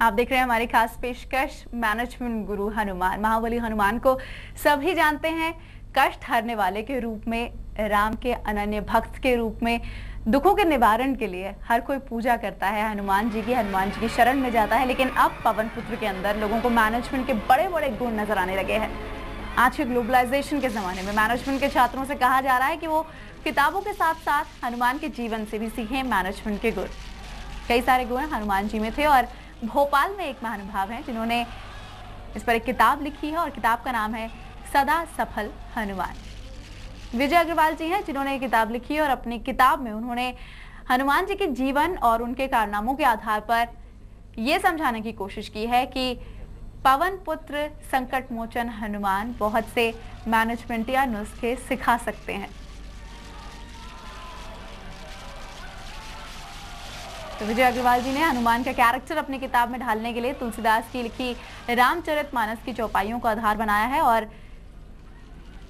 आप देख रहे हैं हमारी खास पेशकश मैनेजमेंट गुरु हनुमान। महाबली हनुमान को सभी जानते हैं, कष्ट हरने वाले के रूप में, राम के अनन्य भक्त के रूप में, दुखों के निवारण के लिए हर कोई पूजा करता है हनुमान जी की शरण में जाता है। लेकिन अब पवन पुत्र के अंदर लोगों को मैनेजमेंट के बड़े बड़े गुण नजर आने लगे हैं। आज के ग्लोबलाइजेशन के जमाने में मैनेजमेंट के छात्रों से कहा जा रहा है कि वो किताबों के साथ साथ हनुमान के जीवन से भी सीखें मैनेजमेंट के गुण। कई सारे गुण हनुमान जी में थे और भोपाल में एक महानुभाव हैं जिन्होंने इस पर एक किताब लिखी है और किताब का नाम है सदा सफल हनुमान। विजय अग्रवाल जी हैं जिन्होंने ये किताब लिखी है और अपनी किताब में उन्होंने हनुमान जी के जीवन और उनके कारनामों के आधार पर यह समझाने की कोशिश की है कि पवन पुत्र संकट मोचन हनुमान बहुत से मैनेजमेंट या नुस्खे सिखा सकते हैं। तो विजय अग्रवाल जी ने हनुमान का कैरेक्टर अपनी किताब में ढालने के लिए तुलसीदास की लिखी रामचरितमानस की चौपाइयों का आधार बनाया है और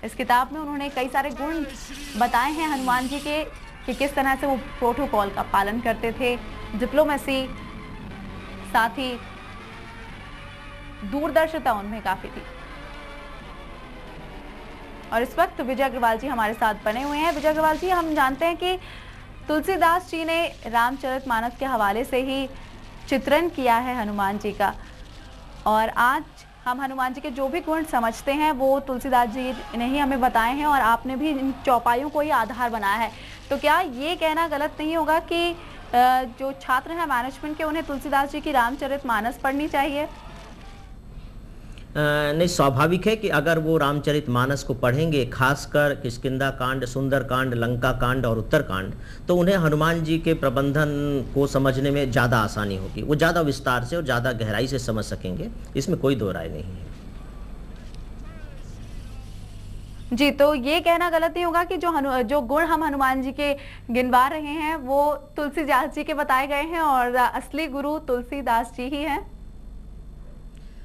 इस किताब में उन्होंने कई सारे गुण बताए हैं हनुमान जी के कि किस तरह से वो प्रोटोकॉल का पालन करते थे, डिप्लोमेसी, साथ ही दूरदर्शिता उनमें काफी थी। और इस वक्त विजय अग्रवाल जी हमारे साथ बने हुए हैं। विजय अग्रवाल जी, हम जानते हैं कि तुलसीदास जी ने रामचरितमानस के हवाले से ही चित्रण किया है हनुमान जी का, और आज हम हनुमान जी के जो भी गुण समझते हैं वो तुलसीदास जी ने ही हमें बताए हैं और आपने भी इन चौपाइयों को ही आधार बनाया है। तो क्या ये कहना गलत नहीं होगा कि जो छात्र हैं मैनेजमेंट के उन्हें तुलसीदास जी की रामचरितमानस पढ़नी चाहिए? नहीं, स्वाभाविक है कि अगर वो रामचरितमानस को पढ़ेंगे, खासकर किष्किंधा कांड, सुंदर कांड, लंका कांड और उत्तर कांड, तो उन्हें हनुमान जी के प्रबंधन को समझने में ज़्यादा आसानी होगी। वो ज़्यादा विस्तार से और ज़्यादा गहराई से समझ सकेंगे, इसमें कोई दो राय नहीं है। जी, तो ये कहना गलत नहीं होगा कि जो गुण हम हनुमान जी के गिनवा रहे हैं वो तुलसीदास जी के बताए गए हैं और असली गुरु तुलसीदास जी ही हैं?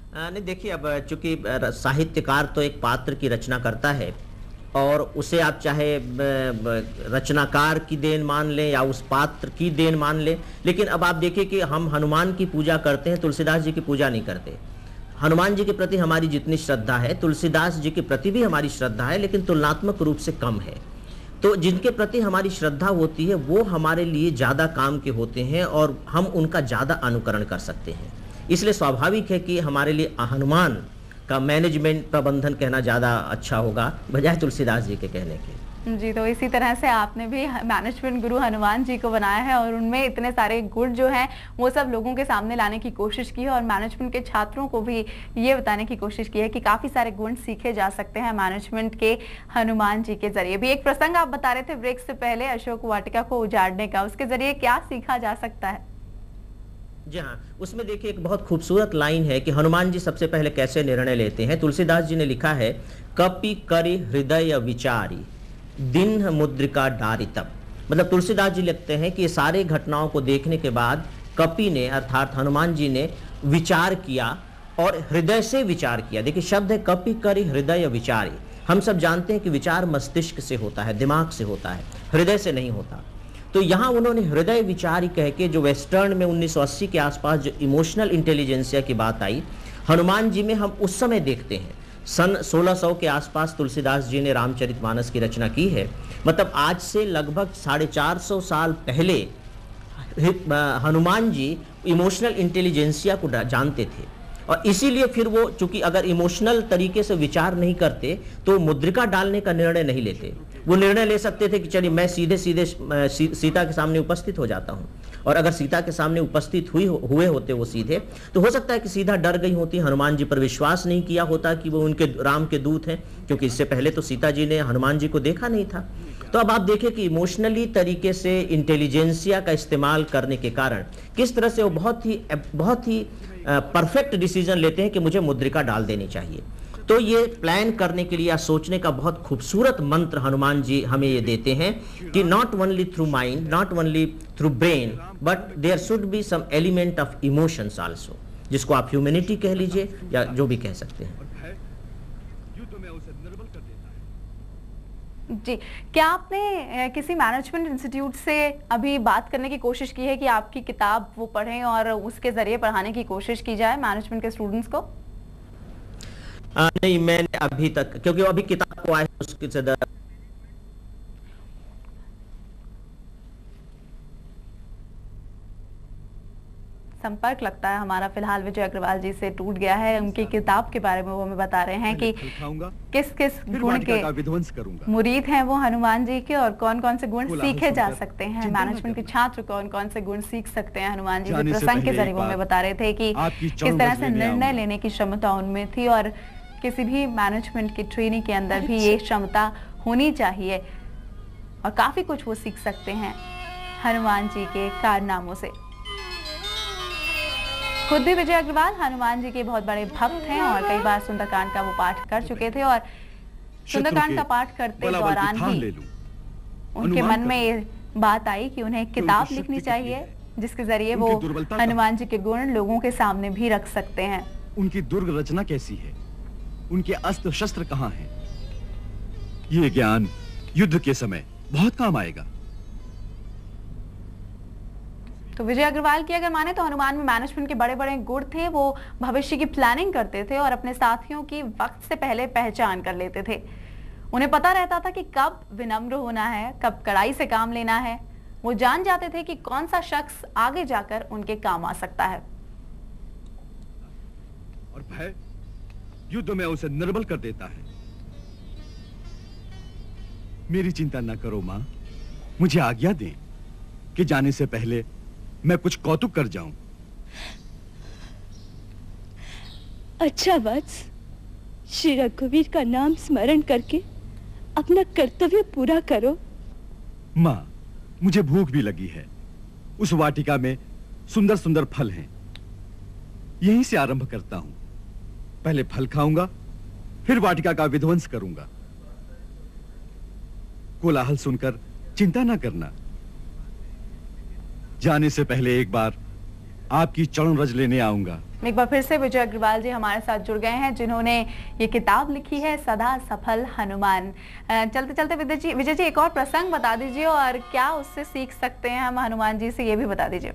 नहीं, देखिए, अब चूंकि साहित्यकार तो एक पात्र की रचना करता है और उसे आप चाहे रचनाकार की देन मान लें या उस पात्र की देन मान लें, लेकिन अब आप देखिए कि हम हनुमान की पूजा करते हैं, तुलसीदास जी की पूजा नहीं करते। हनुमान जी के प्रति हमारी जितनी श्रद्धा है, तुलसीदास जी के प्रति भी हमारी श्रद्धा है, लेकिन तुलनात्मक रूप से कम है। तो जिनके प्रति हमारी श्रद्धा होती है वो हमारे लिए ज़्यादा काम के होते हैं और हम उनका ज़्यादा अनुकरण कर सकते हैं। इसलिए स्वाभाविक है कि हमारे लिए हनुमान का मैनेजमेंट प्रबंधन कहना ज़्यादा अच्छा होगा बजाय तुलसीदास जी के कहने के। जी, तो इसी तरह से आपने भी मैनेजमेंट गुरु हनुमान जी को बनाया है और उनमें इतने सारे गुण जो हैं वो सब लोगों के सामने लाने की कोशिश की है और मैनेजमेंट के छात्रों को भी ये बताने की कोशिश की है कि काफ़ी सारे गुण सीखे जा सकते हैं मैनेजमेंट के हनुमान जी के जरिए भी। एक प्रसंग आप बता रहे थे ब्रेक से पहले अशोक वाटिका को उजाड़ने का, उसके जरिए क्या सीखा जा सकता है? जी हाँ, उसमें देखिए एक बहुत खूबसूरत लाइन है कि हनुमान जी सबसे पहले कैसे निर्णय लेते हैं। तुलसीदास जी ने लिखा है, कपि करि हृदय विचारी दिन मुद्रिका डारी तब। मतलब तुलसीदास जी लिखते हैं कि ये सारे घटनाओं को देखने के बाद कपि ने अर्थात हनुमान जी ने विचार किया और हृदय से विचार किया। देखिए शब्द है कपि करि हृदय विचारी। हम सब जानते हैं कि विचार मस्तिष्क से होता है, दिमाग से होता है, हृदय से नहीं होता। तो यहाँ उन्होंने हृदय विचारी कह के, जो वेस्टर्न में 1980 के आसपास जो इमोशनल इंटेलिजेंसिया की बात आई, हनुमान जी में हम उस समय देखते हैं। सन 1600 के आसपास तुलसीदास जी ने रामचरितमानस की रचना की है। मतलब आज से लगभग 450 साल पहले हनुमान जी इमोशनल इंटेलिजेंसिया को जानते थे और इसीलिए फिर वो चूंकि अगर इमोशनल तरीके से विचार नहीं करते तो मुद्रिका डालने का निर्णय नहीं लेते। वो निर्णय ले सकते थे कि चलिए मैं सीधे सीता के सामने उपस्थित हो जाता हूँ, और अगर सीता के सामने उपस्थित हुए होते वो सीधे, तो हो सकता है कि सीता डर गई होती, हनुमान जी पर विश्वास नहीं किया होता कि वो उनके राम के दूत हैं, क्योंकि इससे पहले तो सीता जी ने हनुमान जी को देखा नहीं था। तो अब आप देखिए कि इमोशनली तरीके से इंटेलिजेंसिया का इस्तेमाल करने के कारण किस तरह से वो बहुत ही परफेक्ट डिसीजन लेते हैं कि मुझे मुद्रिका डाल देनी चाहिए। तो ये प्लान करने के लिए या सोचने का बहुत खूबसूरत मंत्र हनुमान जी हमें ये देते हैं कि not only through mind, not only through brain, but there should be some element of emotions also, जिसको आप ह्यूमैनिटी कह लीजिए या जो भी कह सकते हैं। जी, क्या आपने किसी मैनेजमेंट इंस्टीट्यूट से अभी बात करने की कोशिश की है कि आपकी किताब वो पढ़ें और उसके जरिए पढ़ाने की कोशिश की जाए मैनेजमेंट के स्टूडेंट्स को? नहीं, मैंने अभी तक, क्योंकि अभी किताब को आए उसके संपर्क लगता है हमारा फिलहाल विजय अग्रवाल जी से टूट गया है। उनकी किताब के बारे में वो हमें बता रहे हैं कि किस किस गुण के मुरीद हैं वो हनुमान जी के, और कौन कौन से गुण सीखे जा सकते हैं, मैनेजमेंट के छात्र कौन कौन से गुण सीख सकते हैं हनुमान जी के प्रसंग के जरिए वो हमें बता रहे थे कि किस तरह से निर्णय लेने की क्षमता उनमें थी, और किसी भी मैनेजमेंट की ट्रेनिंग के अंदर भी ये क्षमता होनी चाहिए, और काफी कुछ वो सीख सकते हैं हनुमान जी के कारनामों से। खुद भी विजय अग्रवाल हनुमान जी के बहुत बड़े भक्त हैं और कई बार सुंदरकांड का वो पाठ कर चुके थे, और सुंदरकांड का पाठ करते दौरान ही उनके मन में ये बात आई कि उन्हें एक किताब लिखनी चाहिए जिसके जरिए वो हनुमान जी के गुण लोगों के सामने भी रख सकते हैं। उनकी दुर्ग रचना कैसी है, उनके अस्त्र शस्त्र कहाँ हैं, ये ज्ञान युद्ध के समय बहुत काम आएगा। तो विजय अग्रवाल की अगर माने तो हनुमान में मैनेजमेंट के बड़े बड़े गुण थे। वो भविष्य की प्लानिंग करते थे और अपने साथियों की वक्त से पहले पहचान कर लेते थे। उन्हें पता रहता था कि कब विनम्र होना है, कब कड़ाई से काम लेना है। वो जान जाते थे कि कौन सा शख्स आगे जाकर उनके काम आ सकता है। और भय युद्ध में उसे निर्बल कर देता है। मेरी चिंता न करो मां, मुझे आज्ञा दें कि जाने से पहले मैं कुछ कौतुक कर जाऊं। अच्छा वत्स, श्री रघुवीर का नाम स्मरण करके अपना कर्तव्य पूरा करो। मां, मुझे भूख भी लगी है। उस वाटिका में सुंदर सुंदर फल हैं। यहीं से आरंभ करता हूं। पहले फल खाऊंगा, फिर वाटिका का विध्वंस करूंगा। कोलाहल सुनकर चिंता ना करना। जाने से पहले एक बार आपकी चरण रज लेने आऊंगा। एक बार फिर से विजय अग्रवाल जी हमारे साथ जुड़ गए हैं, जिन्होंने ये किताब लिखी है सदा सफल हनुमान। चलते चलते विजय जी एक और प्रसंग बता दीजिए, और क्या उससे सीख सकते हैं हम हनुमान जी से, ये भी बता दीजिए।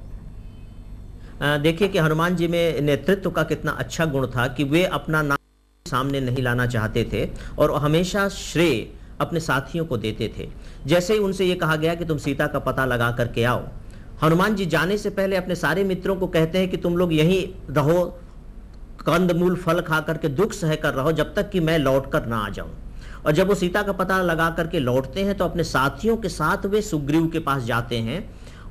देखिए कि हनुमान जी में नेतृत्व का कितना अच्छा गुण था कि वे अपना नाम सामने नहीं लाना चाहते थे और हमेशा श्रेय अपने साथियों को देते थे। जैसे ही उनसे ये कहा गया कि तुम सीता का पता लगा करके आओ, हनुमान जी जाने से पहले अपने सारे मित्रों को कहते हैं कि तुम लोग यहीं रहो, कंदमूल फल खा करके दुख सह कर रहो जब तक कि मैं लौट कर ना आ जाऊं। और जब वो सीता का पता लगा करके लौटते हैं तो अपने साथियों के साथ वे सुग्रीव के पास जाते हैं,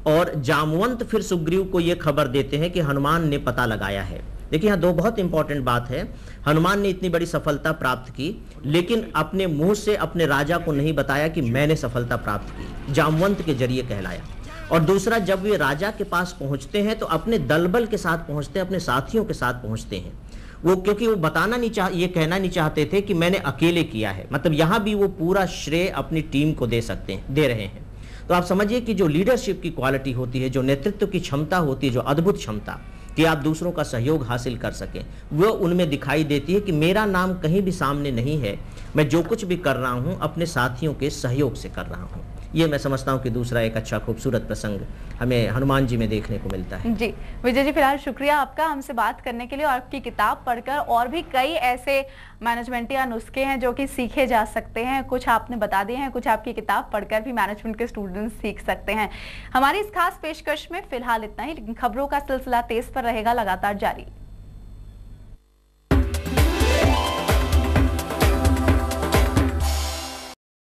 और जामवंत फिर सुग्रीव को यह खबर देते हैं कि हनुमान ने पता लगाया है। देखिए यहाँ दो बहुत इंपॉर्टेंट बात है। हनुमान ने इतनी बड़ी सफलता प्राप्त की, लेकिन अपने मुंह से अपने राजा को नहीं बताया कि मैंने सफलता प्राप्त की, जामवंत के जरिए कहलाया। और दूसरा, जब वे राजा के पास पहुंचते हैं तो अपने दलबल के साथ पहुंचते हैं, अपने साथियों के साथ पहुंचते हैं। वो क्योंकि वो बताना नहीं ये कहना नहीं चाहते थे कि मैंने अकेले किया है। मतलब यहां भी वो पूरा श्रेय अपनी टीम को दे रहे हैं। तो आप समझिए कि जो लीडरशिप की क्वालिटी होती है, जो नेतृत्व की क्षमता होती है, जो अद्भुत क्षमता कि आप दूसरों का सहयोग हासिल कर सकें, वो उनमें दिखाई देती है कि मेरा नाम कहीं भी सामने नहीं है, मैं जो कुछ भी कर रहा हूं अपने साथियों के सहयोग से कर रहा हूं। ये मैं समझता हूं कि दूसरा एक अच्छा खूबसूरत प्रसंग हमें हनुमान जी में देखने को मिलता है। जी विजय जी, फिलहाल शुक्रिया आपका हमसे बात करने के लिए, और आपकी किताब पढ़कर और भी कई ऐसे मैनेजमेंट या नुस्खे हैं जो कि सीखे जा सकते हैं। कुछ आपने बता दिए हैं, कुछ आपकी किताब पढ़कर भी मैनेजमेंट के स्टूडेंट्स सीख सकते हैं। हमारी इस खास पेशकश में फिलहाल इतना ही, लेकिन खबरों का सिलसिला तेज पर रहेगा लगातार जारी।